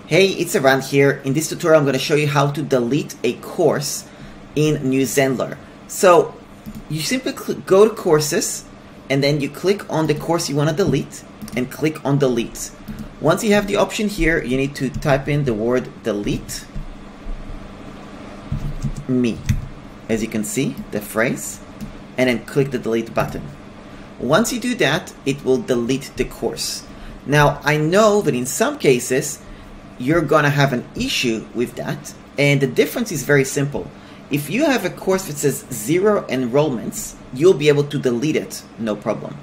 Hey, it's Eran here. In this tutorial, I'm going to show you how to delete a course in New Zenler. So you simply go to courses and then you click on the course you want to delete and click on delete. Once you have the option here, you need to type in the word delete me, as you can see, the phrase, and then click the delete button. Once you do that, it will delete the course. Now, I know that in some cases, you're gonna have an issue with that, and the difference is very simple. If you have a course that says 0 enrollments, you'll be able to delete it, no problem.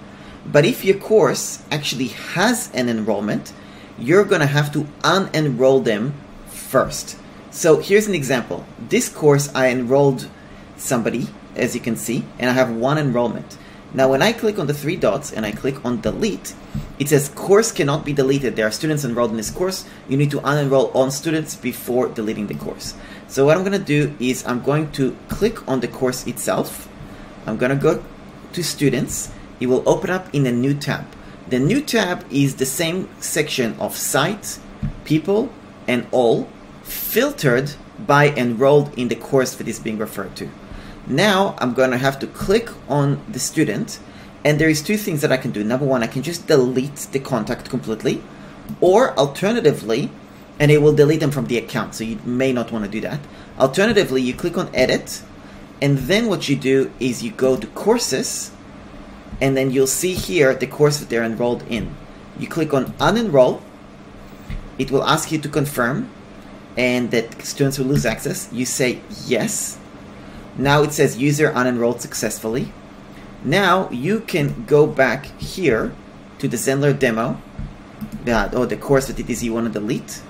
But if your course actually has an enrollment, you're gonna have to unenroll them first. So here's an example. This course, I enrolled somebody, as you can see, and I have 1 enrollment. Now when I click on the 3 dots and I click on delete, it says course cannot be deleted. There are students enrolled in this course. You need to unenroll all students before deleting the course. So what I'm going to do is I'm going to click on the course itself. I'm going to go to students. It will open up in a new tab. The new tab is the same section of site, people, and all, filtered by enrolled in the course that is being referred to. Now I'm going to have to click on the student, and there is 2 things that I can do. Number 1, I can just delete the contact completely, or alternatively, and it will delete them from the account, so you may not want to do that. Alternatively, you click on edit, and then what you do is you go to courses, and then you'll see here the course that they're enrolled in. You click on unenroll, it will ask you to confirm, and that students will lose access. You say yes. Now it says user unenrolled successfully. Now you can go back here to the Zenler demo, or the course that it is you want to delete,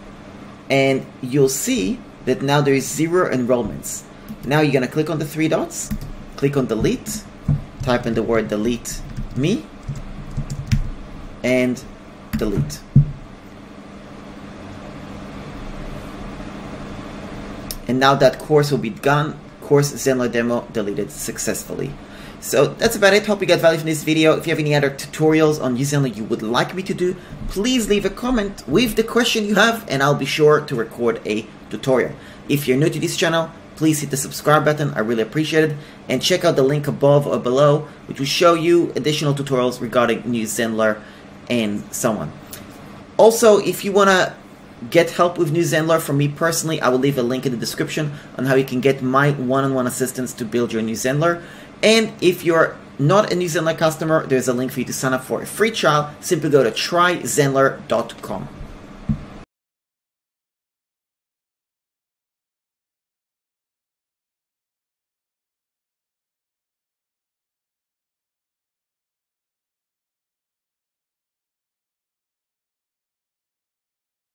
and you'll see that now there is 0 enrollments. Now you're going to click on the 3 dots, click on delete, type in the word delete me, and delete. And now that course will be gone. Course Zenler demo deleted successfully. So that's about it. Hope you got value from this video. If you have any other tutorials on Zenler you would like me to do, please leave a comment with the question you have and I'll be sure to record a tutorial. If you're new to this channel, please hit the subscribe button. I really appreciate it. And check out the link above or below, which will show you additional tutorials regarding New Zenler and so on. Also, if you want to get help with New Zenler from me personally, I will leave a link in the description on how you can get my one-on-one assistance to build your New Zenler. And if you're not a New Zenler customer, there's a link for you to sign up for a free trial. Simply go to tryzenler.com.